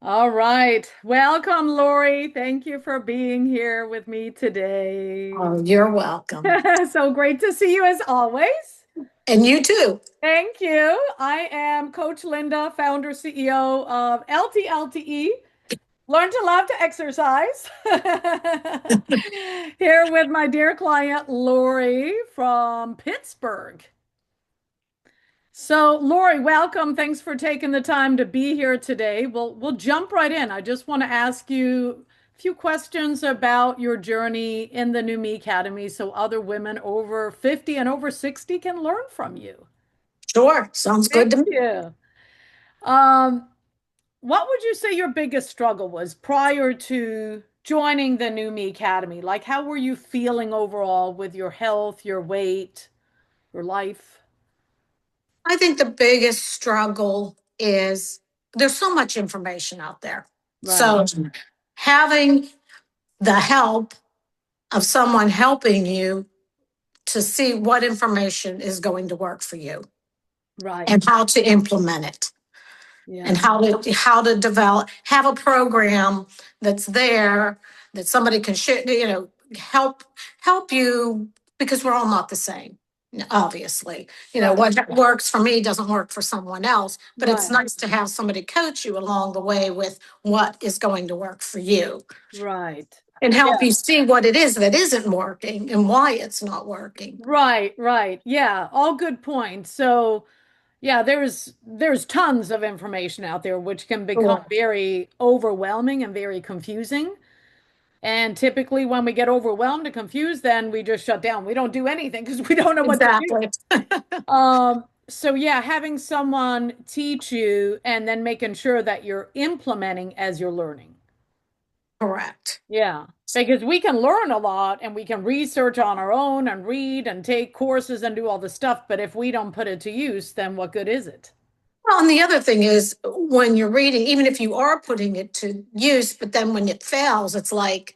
All right. Welcome, Lorie. Thank you for being here with me today. Oh, you're welcome. So great to see you as always. And you too. Thank you. I am Coach Linda, founder CEO of LTLTE. Learn to love to exercise. Here with my dear client, Lorie from Pittsburgh. So, Lorie, welcome. Thanks for taking the time to be here today. We'll jump right in. I just want to ask you a few questions about your journey in the New Me Academy so other women over 50 and over 60 can learn from you. Sure. Sounds good Thank to me. you. Um, what would you say your biggest struggle was prior to joining the New Me Academy? Like, how were you feeling overall with your health, your weight, your life? I think the biggest struggle is there's so much information out there. Right, So having the help of someone helping you to see what information is going to work for you right. and how to implement it and Yeah, how to develop have a program that's there that somebody can share, help you because we're all not the same. Obviously, right, what works for me doesn't work for someone else, but it's right, nice to have somebody coach you along the way with what is going to work for you right. and help Yeah, you see what it is that isn't working and why it's not working. right, right. Yeah, all good points. So, yeah, there's tons of information out there which can become Sure. very overwhelming and very confusing. And typically when we get overwhelmed and confused, then we just shut down. We don't do anything because we don't know what to do. Exactly. So yeah, having someone teach you and then making sure that you're implementing as you're learning. Correct. Yeah, because we can learn a lot and we can research on our own and read and take courses and do all the stuff, but if we don't put it to use, then what good is it? Well, and the other thing is when you're reading, even if you are putting it to use, but then when it fails, it's like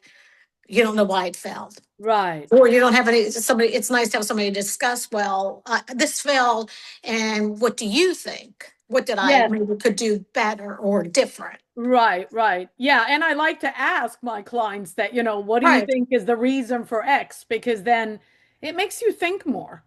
you don't know why it failed. Right. Or you don't have somebody, it's nice to have somebody discuss, well, this failed, and what do you think? What did I Yes. maybe could do better or different? Right, right. Yeah, and I like to ask my clients that, what do you Right. think is the reason for X? Because then it makes you think more.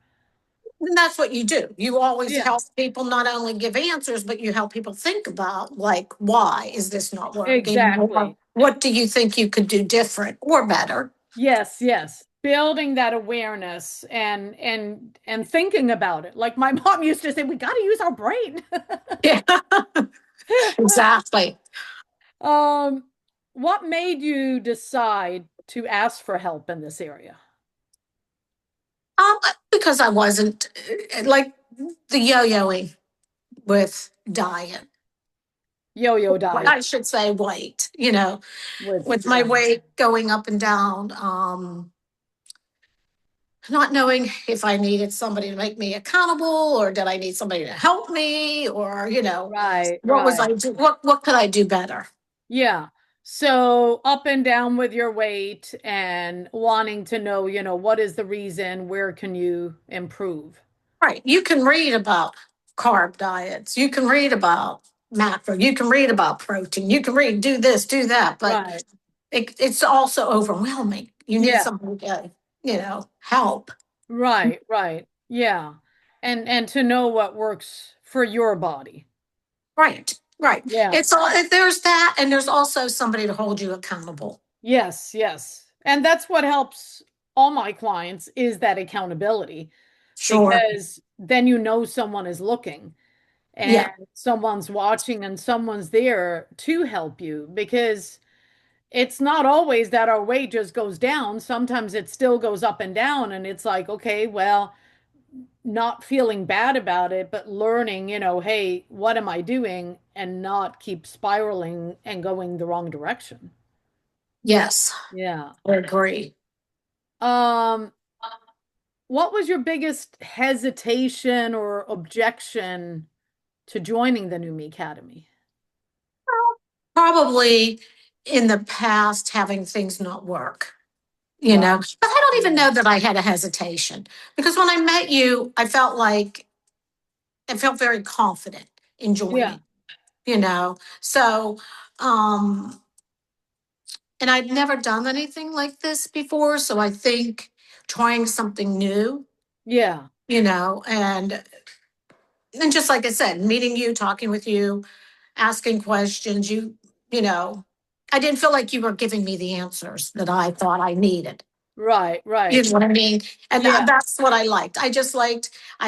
And that's what you do. You always Yeah, help people not only give answers, but you help people think about, like, why is this not working? Or exactly. what do you think you could do different or better? Yes, yes. Building that awareness and thinking about it. Like my mom used to say, we got to use our brain. Yeah, exactly. Um, what made you decide to ask for help in this area? Because I wasn't like the yo-yoing with diet. Yo-yo Well, diet I should say weight, with, with my yeah, weight going up and down, not knowing if I needed somebody to make me accountable or did I need somebody to help me or, right, what was right. I do? What could I do better? Yeah. So up and down with your weight and wanting to know, what is the reason? Where can you improve? Right. You can read about carb diets. You can read about macro. You can read about protein. You can read, do this, do that. But Right. it's also overwhelming. You need Yeah. somebody to, help. Right, right. Yeah. And to know what works for your body. Right, right. Yeah. It's all there's that, and there's also somebody to hold you accountable. Yes, yes. And that's what helps all my clients is that accountability Sure. because then someone is looking and Yeah. someone's watching and someone's there to help you because it's not always that our weight just goes down. Sometimes it still goes up and down. And it's like, okay, well, not feeling bad about it, but learning, hey, what am I doing? And not keep spiraling and going the wrong direction. Yes. Yeah. I agree. Um, what was your biggest hesitation or objection to joining the New Me Academy? Probably in the past having things not work, Right. But I don't even Yeah. know that I had a hesitation because when I met you, I felt very confident in Yeah. joining. you know. So, um, and I'd never done anything like this before. So I think trying something new, Yeah. and just like I said, meeting you, talking with you, asking questions, you know, I didn't feel like you were giving me the answers that I thought I needed. Right, You right. know what I mean? And Yeah. that's what I liked. I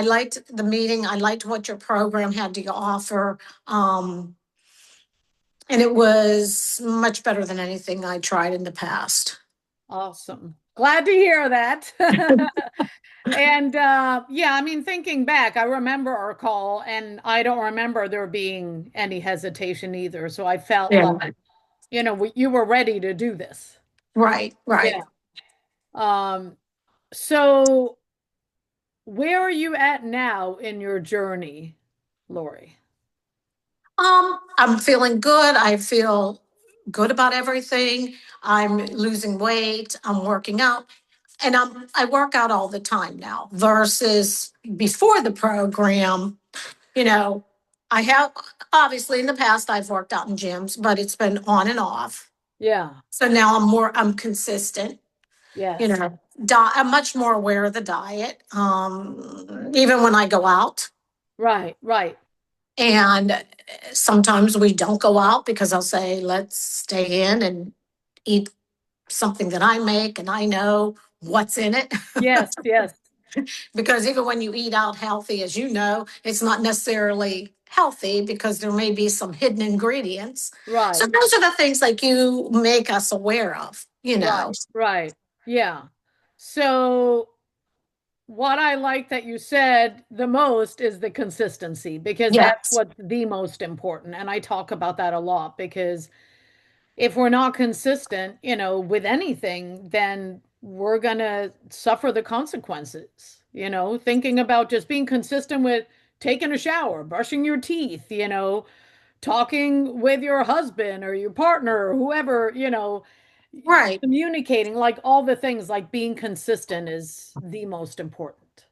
liked the meeting. I liked what your program had to offer. And it was much better than anything I tried in the past. Awesome. Glad to hear that. And yeah, I mean, thinking back, I remember our call and I don't remember there being any hesitation either. So I felt like, Yeah. you were ready to do this. Right, right. Yeah. Um, so where are you at now in your journey, Lori? I'm feeling good. I feel good about everything. I'm losing weight. I'm working out. And I work out all the time now versus before the program, you know, I have obviously in the past I've worked out in gyms, but it's been on and off. Yeah. So now I'm consistent, you Yes. know, I'm much more aware of the diet. Even when I go out, Right, right. and sometimes we don't go out because I'll say, let's stay in and eat something that I make and I know what's in it. Yes, yes. Because even when you eat out healthy, as you know, it's not necessarily healthy because there may be some hidden ingredients. So Right, those are the things like you make us aware of, you right, know. right. Yeah. So what I like that you said the most is the consistency because that's Yes. what's the most important. And I talk about that a lot because if we're not consistent, with anything, then we're going to suffer the consequences. Thinking about just being consistent with taking a shower, brushing your teeth, talking with your husband or your partner or whoever, Right. communicating, like all the things, like being consistent is the most important.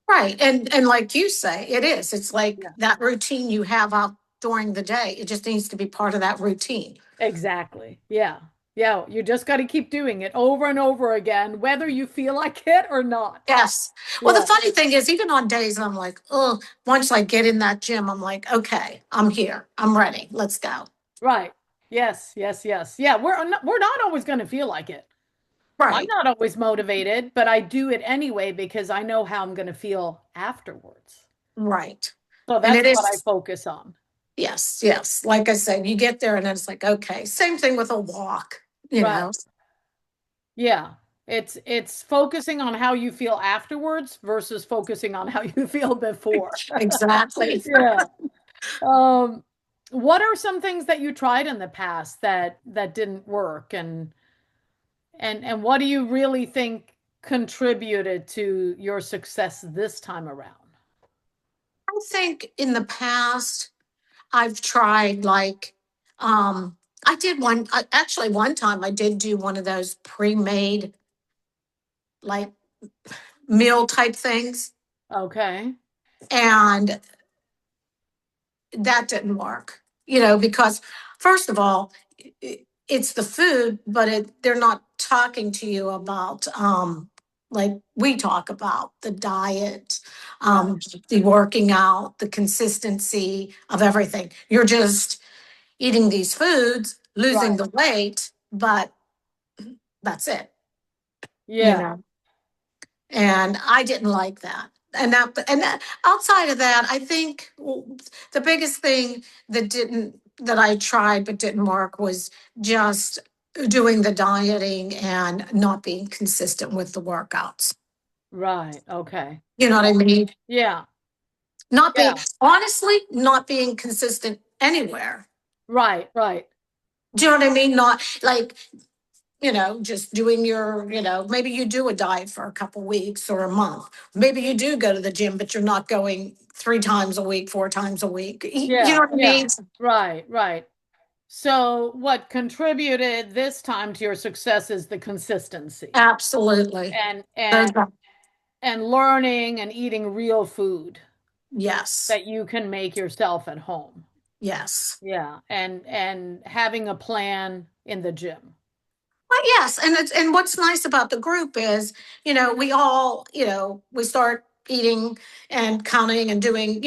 Right. And like you say, it is. It's like Yeah. that routine you have out during the day. It just needs to be part of that routine. Exactly. Yeah. Yeah. You just got to keep doing it over and over again, whether you feel like it or not. Yes. Well, the Yeah. funny thing is, even on days I'm like, oh, once I get in that gym, I'm like, okay, I'm here. I'm ready. Let's go. Right. Yes. Yes. Yes. Yeah. We're not always going to feel like it. I'm Right. not always motivated, but I do it anyway because I know how I'm going to feel afterwards. Right. So And that's it what I is, focus on. yes, yes. Like I said, you get there and then it's like, okay, same thing with a walk, you Right. know? Yeah. It's focusing on how you feel afterwards versus focusing on how you feel before. Exactly. Yeah. Um, what are some things that you tried in the past that didn't work and what do you really think contributed to your success this time around? I think in the past, I've tried like, I did actually one time I did do one of those pre-made like meal type things. Okay. And that didn't work, because first of all, it's the food, but they're not talking to you about, like we talk about the diet, Right. the working out, the consistency of everything. You're just eating these foods, losing Right. the weight, but that's it, you Yeah. know. And I didn't like that. And that outside of that, I think the biggest thing that I tried but didn't work was just doing the dieting and not being consistent with the workouts. Right. Okay. You know what I mean? Yeah. Not being Yeah. honestly, not being consistent anywhere. Right. Right. Do you know what I mean? Not like, just doing maybe you do a diet for a couple weeks or a month. Maybe you do go to the gym, but you're not going 3 times a week, 4 times a week. You know Yeah. what I Yeah. mean? Right. Right. So what contributed this time to your success is the consistency Absolutely. and Those and are, and learning and eating real food yes. that you can make yourself at home. Yes. Yeah, and having a plan in the gym. Well, yes, and and what's nice about the group is, we all, we start eating and counting and doing,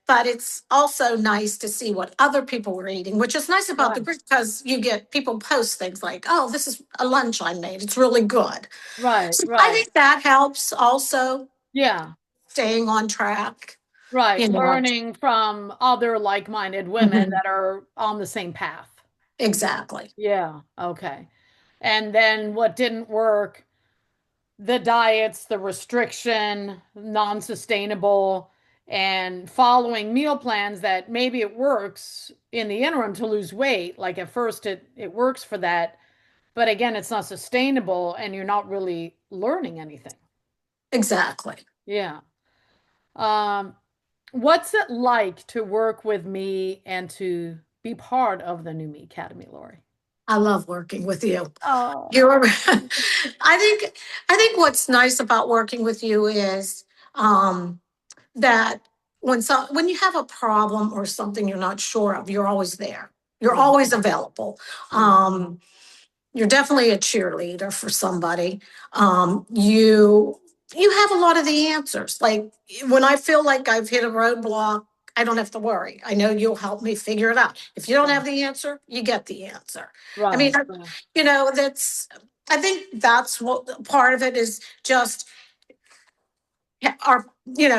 but it's also nice to see what other people were eating, which is nice about the Right. group because you get people post things like, "Oh, this is a lunch I made. It's really good." Right, So I right. think that helps also Yeah, staying on track, right. you know. Learning from other like-minded women Mhm. that are on the same path. Exactly. Yeah, okay. And then what didn't work, the diets, the restriction, non-sustainable, and following meal plans that maybe it works in the interim to lose weight. Like at first it works for that, but again, it's not sustainable and you're not really learning anything. Exactly. Yeah. Um, what's it like to work with me and to be part of the New Me Academy, Lori? I love working with you. Oh, You're, I think what's nice about working with you is um, that when you have a problem or something you're not sure of, you're always there. You're yeah, always available. yeah, You're definitely a cheerleader for somebody. You have a lot of the answers. Like when I feel like I've hit a roadblock, I don't have to worry. I know you'll help me figure it out. If you don't have the answer, you get the answer. I mean, right, right, that's. I think that's what part of it is. Just our,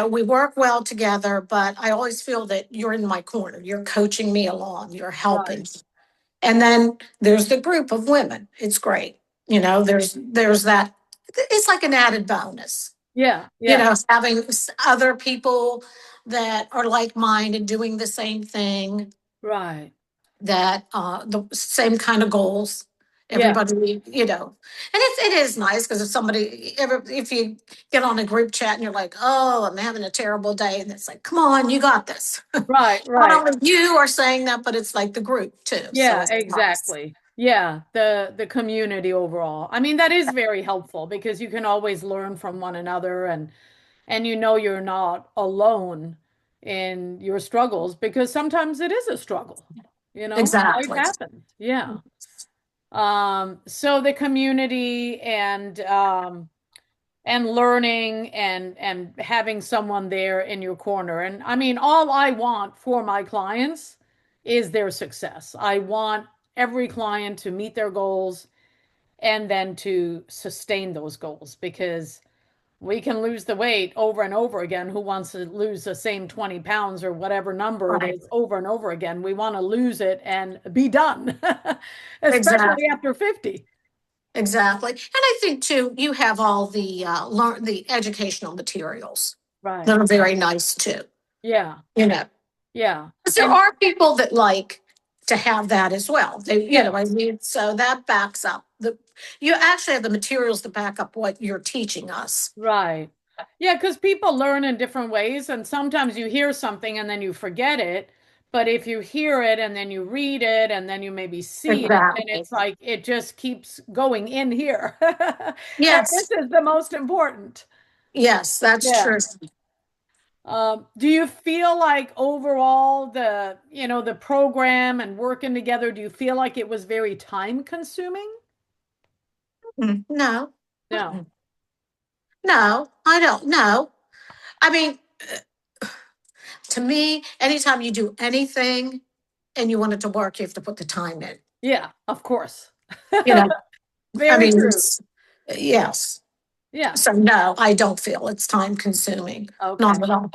we work well together, but I always feel that you're in my corner. You're coaching me along. You're right. helping. And then there's the group of women. It's great. There's that. It's like an added bonus. Yeah, yeah, Having other people that are like minded doing the same thing, right. that the same kind of goals. Yeah, Everybody, and it is nice because if you get on a group chat and you're like, oh, I'm having a terrible day, and it's like, come on, you got this. right, Not right. only you are saying that, but it's like the group too. So Yeah, it's nice. exactly. Yeah, the community overall. I mean, that is very helpful because you can always learn from one another and you know you're not alone in your struggles because sometimes it is a struggle. Life Exactly. happens. Yeah. So the community and learning and having someone there in your corner. And I mean, all I want for my clients is their success. I want every client to meet their goals and then to sustain those goals because we can lose the weight over and over again. Who wants to lose the same 20 pounds or whatever number it Right. is over and over again? We want to lose it and be done, especially Exactly. after 50. Exactly. And I think too, you have all the educational materials Right. that are very nice too. Yeah. You know, Yeah. because there And are people that like to have that as well. I yes. mean, so that backs up you actually have the materials to back up what you're teaching us. Right. Yeah, because people learn in different ways, and sometimes you hear something and then you forget it. But if you hear it and then you read it and then you maybe see it, then Exactly. it's like it just keeps going in here. And this Yes. is the most important. Yes, that's Yeah. true. Do you feel like overall the program and working together, do you feel like it was very time consuming? No. No. Mm-mm. No, I don't know. I mean, to me, anytime you do anything and you want it to work, you have to put the time in. Yeah, of course. You know, I Very mean, true. yes. Yeah. So no, I don't feel it's time consuming. Okay. Not at all.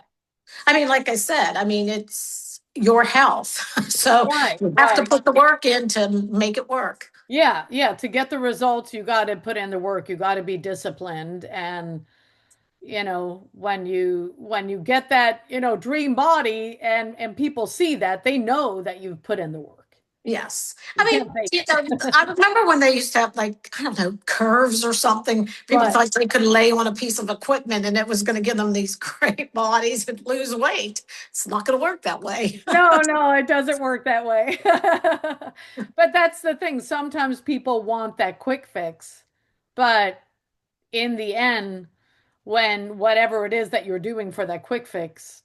I mean, like I said, I mean, it's your health. So Right, you have to right. put the work in to make it work. Yeah, yeah. To get the results, you got to put in the work. You got to be disciplined. And, when you get that, dream body and people see that, they know that you've put in the work. Yes. I You mean, can't fake it. I remember when they used to have like, I don't know, curves or something. People Right. thought they could lay on a piece of equipment and it was going to give them these great bodies and lose weight. It's not going to work that way. No, no, it doesn't work that way. But that's the thing. Sometimes people want that quick fix, but in the end, when whatever it is that you're doing for that quick fix,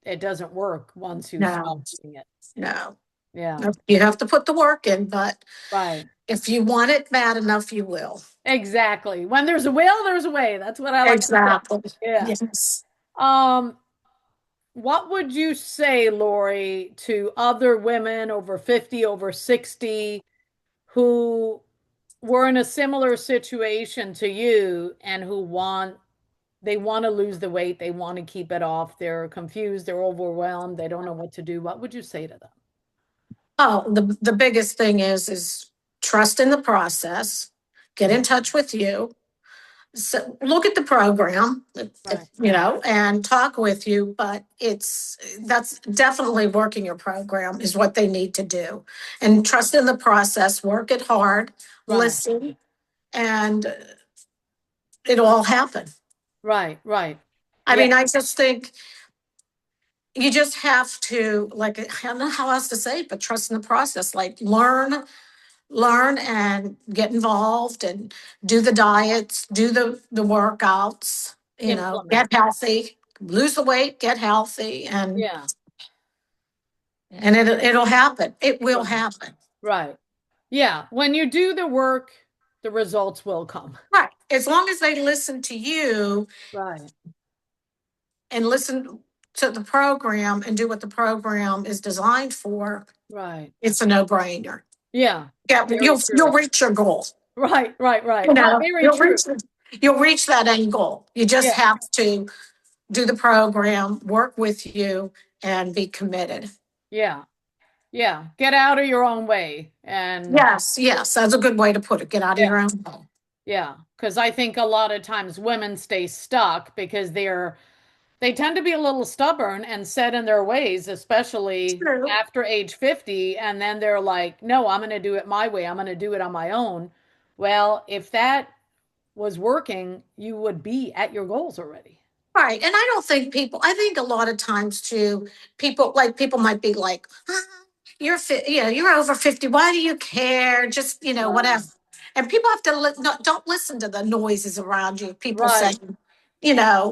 it doesn't work once you stop No. doing it. No, Yeah. no, you have to put the work in, but Right. if you want it bad enough, you will. Exactly. When there's a will, there's a way. That's what I like to say. Exactly. Yeah. Yes. Um, what would you say, Lori, to other women over 50, over 60 who were in a similar situation to you and who they want to lose the weight, they want to keep it off, they're confused, they're overwhelmed, they don't know what to do. What would you say to them? Oh, the biggest thing is trust in the process. Get Mhm. in touch with you. So look at the program, Right. and talk with you, but that's definitely working your program is what they need to do. And trust in the process, work it hard, Right. listen, and it'll all happen. Right. Right. I Yeah. mean, I just think you just have to, like, I don't know how else to say it, but trust in the process. Like, learn and get involved and do the diets, do the workouts, get Implement. healthy, lose the weight, get healthy, Yeah. and it'll happen. It will Right. happen. Right. Yeah. When you do the work, the results will come. Right. As long as they listen to you Right. and listen to the program and do what the program is designed for, Right. it's a no-brainer. Yeah. Yeah, Very you'll true. reach your goal. Right. Right. You Right. No, know, very true. you'll reach that end goal. You just Yeah. have to do the program, work with you, and be committed. Yeah. Yeah. Get out of your own way. And Yes, yes, that's a good way to put it. Get out of yeah. your own way. Yeah. Because I think a lot of times women stay stuck because they tend to be a little stubborn and set in their ways, especially True. after age 50. And then they're like, no, I'm going to do it my way. I'm going to do it on my own. Well, if that was working, you would be at your goals already. Right. And I don't think I think a lot of times too, people might be like, "Ah, you're fit, you're over 50. Why do you care? Just, Right. whatever. And people have to, no, don't listen to the noises around you. People Right. saying,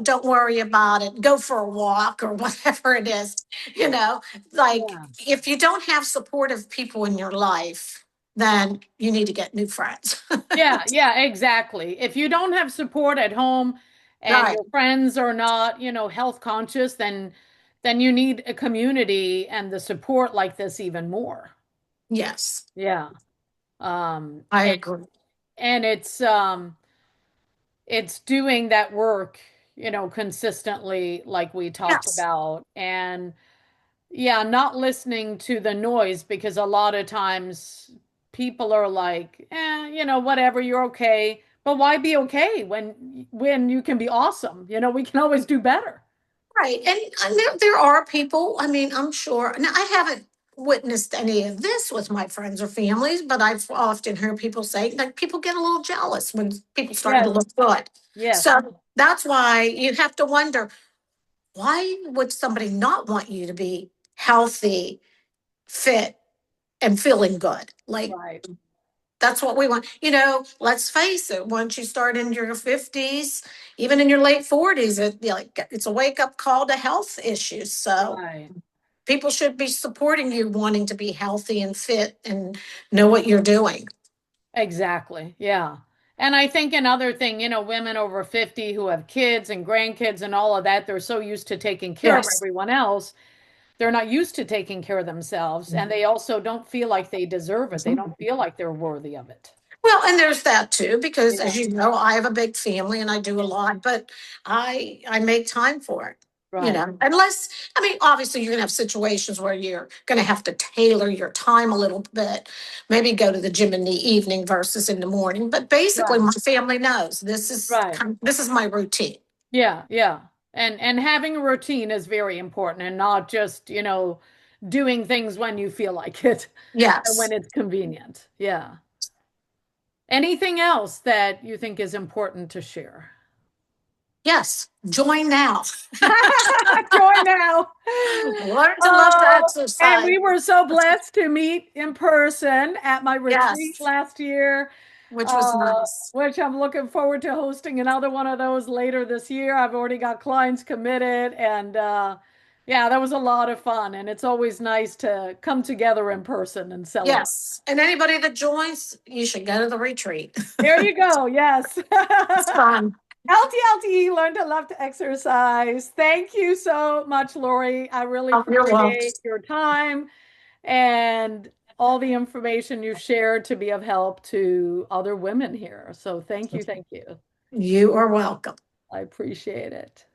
don't worry about it. Go for a walk or whatever it is. You know, like Yeah. if you don't have supportive people in your life, then you need to get new friends. Yeah. Yeah. Exactly. If you don't have support at home and Right. your friends are not, health conscious, then you need a community and the support like this even more. Yes, Yeah. Um, I and, agree. and it's doing that work, consistently like we talked Yes. about. And yeah, not listening to the noise because a lot of times people are like, whatever, you're okay. But why be okay when you can be awesome? We can always do better. Right. And there are people, I mean, I'm sure, now I haven't witnessed any of this with my friends or families, but I've often heard people say, like, people get a little jealous when people starting to Yes, look good. yes, So that's why you have to wonder, why would somebody not want you to be healthy, fit, and feeling good? Like, right. that's what we want. Let's face it, once you start in your 50s, even in your late 40s, it's a wake up call to health issues. So Right. people should be supporting you wanting to be healthy and fit and know what you're doing. Exactly. Yeah. And I think another thing, women over 50 who have kids and grandkids and all of that, they're so used to taking care of Yes. everyone else. They're not used to taking care of themselves. And they also don't feel like they deserve it. They don't feel like they're worthy of it. Well, and there's that too, because Yeah. as you know, I have a big family and I do a lot, but I make time for it. Right. Unless, I mean, obviously you're gonna have situations where you're gonna have to tailor your time a little bit, maybe go to the gym in the evening versus in the morning. But basically, Right. my family knows Right. this is my routine. Yeah. Yeah. And having a routine is very important and not just, doing things when you feel like it and Yes, when it's convenient. Yeah. Anything else that you think is important to share? yes. Join now. Joy now. Learn to love the Oh, and exercise. we were so blessed to meet in person at my retreat Yes, last year, which was nice. which I'm looking forward to hosting another one of those later this year. I've already got clients committed, and Yeah, that was a lot of fun, and it's always nice to come together in person and celebrate. Yes. And anybody that joins, you should go to the retreat. There you go. Yes. It's fun. LTLT, learn to love to exercise. Thank you so much, Lori. I really Oh, you're welcome. appreciate your time and all the information you shared to be of help to other women here. So thank you. Thank you. You are welcome. I appreciate it.